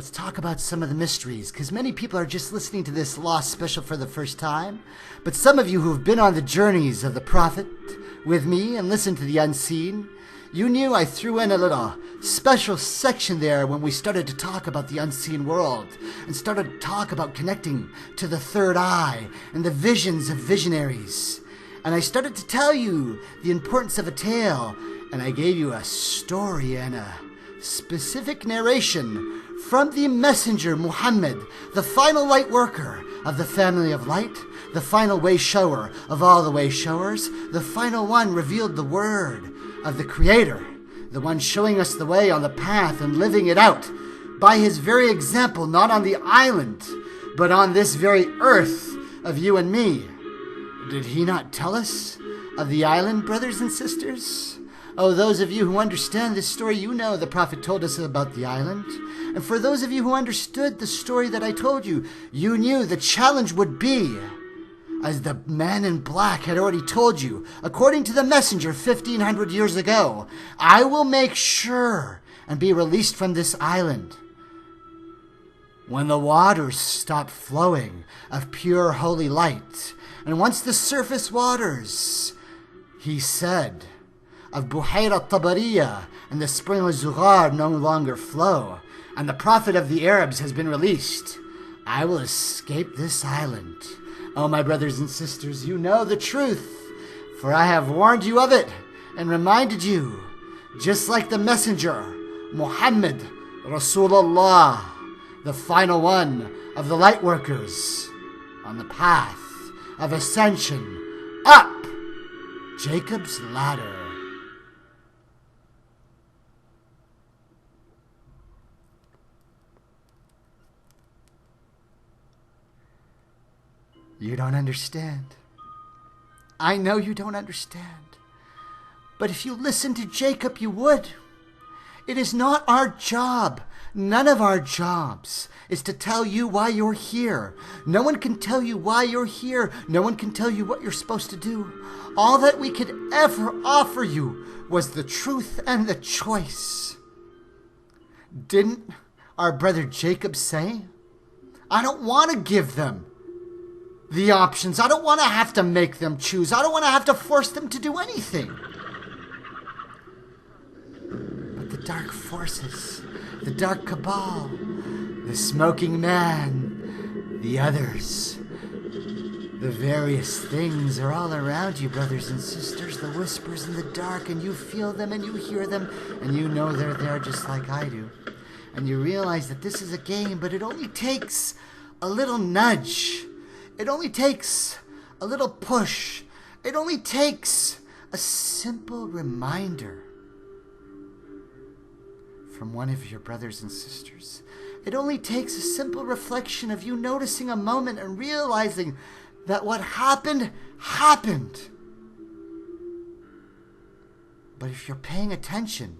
Let's talk about some of the mysteries, because many people are just listening to this Lost special for the first time. But some of you who've been on the journeys of the Prophet with me and listened to the unseen, you knew I threw in a little special section there when we started to talk about the unseen world and started to talk about connecting to the third eye and the visions of visionaries. And I started to tell you the importance of a tale, and I gave you a story and a specific narration from the messenger Muhammad, the final light worker of the family of light, the final way shower of all the way showers, the final one revealed the word of the Creator, the one showing us the way on the path and living it out by his very example, not on the island, but on this very earth of you and me. Did he not tell us of the island, brothers and sisters? Oh, those of you who understand this story, you know the Prophet told us about the island. And for those of you who understood the story that I told you, you knew the challenge would be, as the man in black had already told you, according to the messenger 1,500 years ago, I will make sure and be released from this island when the waters stop flowing of pure holy light. And once the surface waters, he said, of Buhaira Tabariya and the spring of Zughar no longer flow, and the prophet of the Arabs has been released, I will escape this island. Oh, my brothers and sisters, you know the truth, for I have warned you of it and reminded you, just like the messenger, Muhammad Rasulullah, the final one of the light workers, on the path of ascension up Jacob's ladder. You don't understand. I know you don't understand. But if you listen to Jacob, you would. It is not our job. None of our jobs is to tell you why you're here. No one can tell you why you're here. No one can tell you what you're supposed to do. All that we could ever offer you was the truth and the choice. Didn't our brother Jacob say, I don't want to give them the options. I don't want to have to make them choose. I don't want to have to force them to do anything. But the dark forces, the dark cabal, the smoking man, the others, the various things are all around you, brothers and sisters, the whispers in the dark, and you feel them and you hear them, and you know they're there just like I do. And you realize that this is a game, but it only takes a little nudge. It only takes a little push. It only takes a simple reminder from one of your brothers and sisters. It only takes a simple reflection of you noticing a moment and realizing that what happened, happened. But if you're paying attention,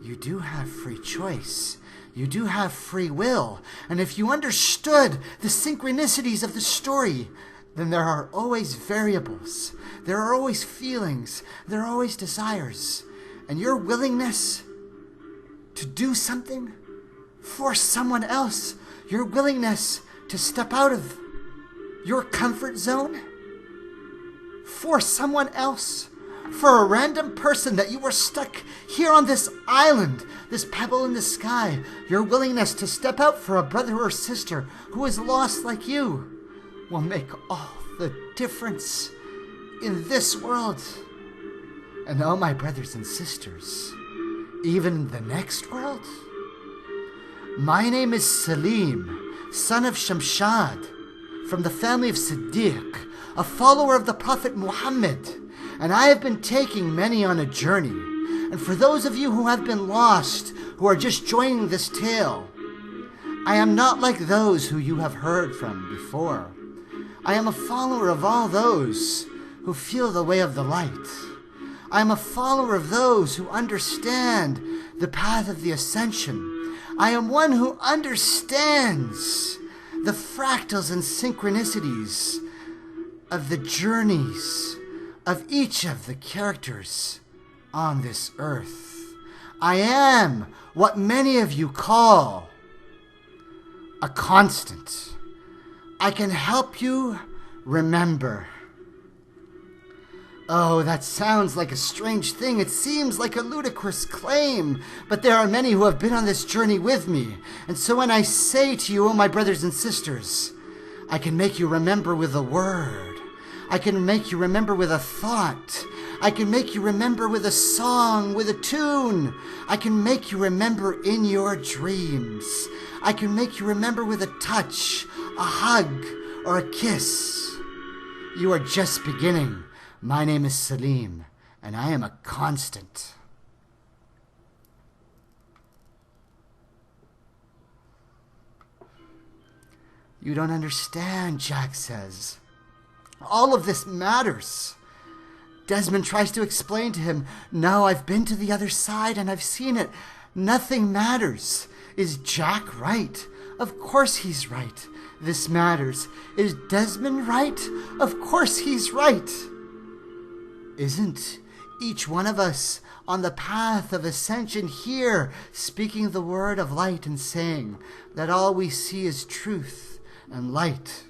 you do have free choice. You do have free will. And if you understood the synchronicities of the story, then there are always variables. There are always feelings. There are always desires. And your willingness to do something for someone else, your willingness to step out of your comfort zone for someone else, for a random person that you were stuck here on this island, this pebble in the sky, your willingness to step out for a brother or sister who is lost like you will make all the difference in this world. And oh, my brothers and sisters, even in the next world. My name is Celine, son of Shamshad, from the family of Siddiq, a follower of the Prophet Muhammad. And I have been taking many on a journey. And for those of you who have been lost, who are just joining this tale, I am not like those who you have heard from before. I am a follower of all those who feel the way of the light. I am a follower of those who understand the path of the ascension. I am one who understands the fractals and synchronicities of the journeys of each of the characters on this earth. I am what many of you call a constant. I can help you remember. Oh, that sounds like a strange thing. It seems like a ludicrous claim. But there are many who have been on this journey with me. And so when I say to you, oh my brothers and sisters, I can make you remember with a word. I can make you remember with a thought. I can make you remember with a song, with a tune. I can make you remember in your dreams. I can make you remember with a touch, a hug, or a kiss. You are just beginning. My name is Celine, and I am a constant. You don't understand, Jack says. All of this matters. Desmond tries to explain to him, no, I've been to the other side and I've seen it. Nothing matters. Is Jack right? Of course he's right. This matters. Is Desmond right? Of course he's right. Isn't each one of us on the path of ascension here, speaking the word of light and saying that all we see is truth and light?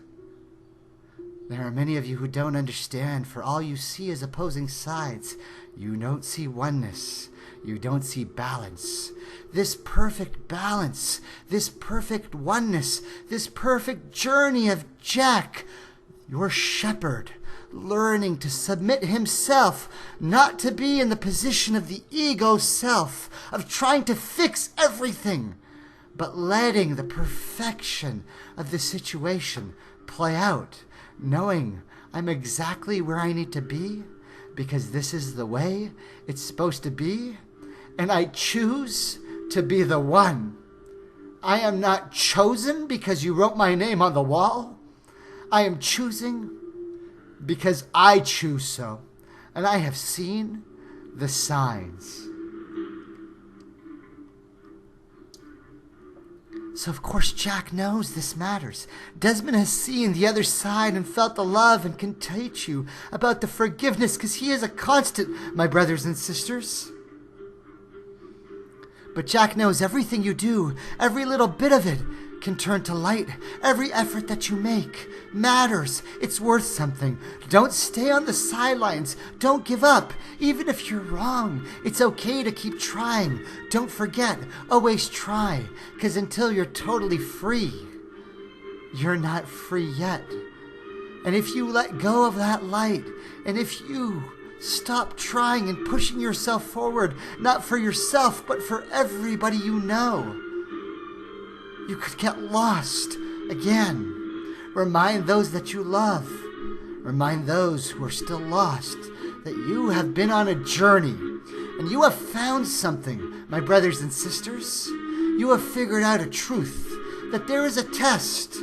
There are many of you who don't understand, for all you see is opposing sides. You don't see oneness. You don't see balance. This perfect balance, this perfect oneness, this perfect journey of Jack, your shepherd, learning to submit himself, not to be in the position of the ego self, of trying to fix everything, but letting the perfection of the situation play out, knowing I'm exactly where I need to be because this is the way it's supposed to be, and I choose to be the one. I am not chosen because you wrote my name on the wall. I am choosing because I choose so, and I have seen the signs. So of course Jack knows this matters. Desmond has seen the other side and felt the love and can teach you about the forgiveness because he is a constant, my brothers and sisters. But Jack knows everything you do, every little bit of it, can turn to light. Every effort that you make matters. It's worth something. Don't stay on the sidelines. Don't give up. Even if you're wrong, it's okay to keep trying. Don't forget, always try, because until you're totally free, you're not free yet. And if you let go of that light, and if you stop trying and pushing yourself forward, not for yourself, but for everybody you know, you could get lost again. Remind those that you love. Remind those who are still lost that you have been on a journey and you have found something, my brothers and sisters. You have figured out a truth, that there is a test,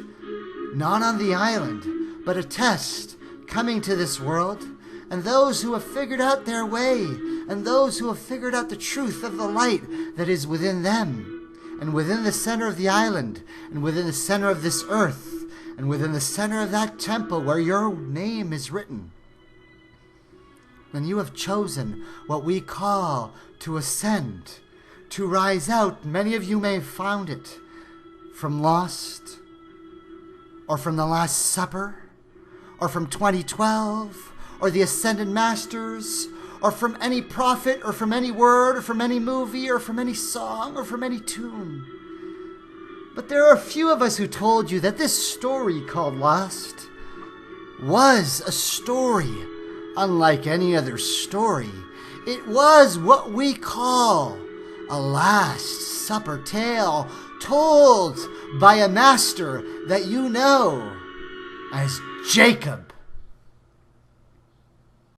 not on the island, but a test coming to this world. And those who have figured out their way, and those who have figured out the truth of the light that is within them, and within the center of the island, and within the center of this earth, and within the center of that temple where your name is written, then you have chosen what we call to ascend, to rise out. Many of you may have found it from Lost, or from the Last Supper, or from 2012, or the Ascended Masters, or from any prophet, or from any word, or from any movie, or from any song, or from any tune. But there are a few of us who told you that this story called Lost was a story unlike any other story. It was what we call a Last Supper tale told by a master that you know as Jacob.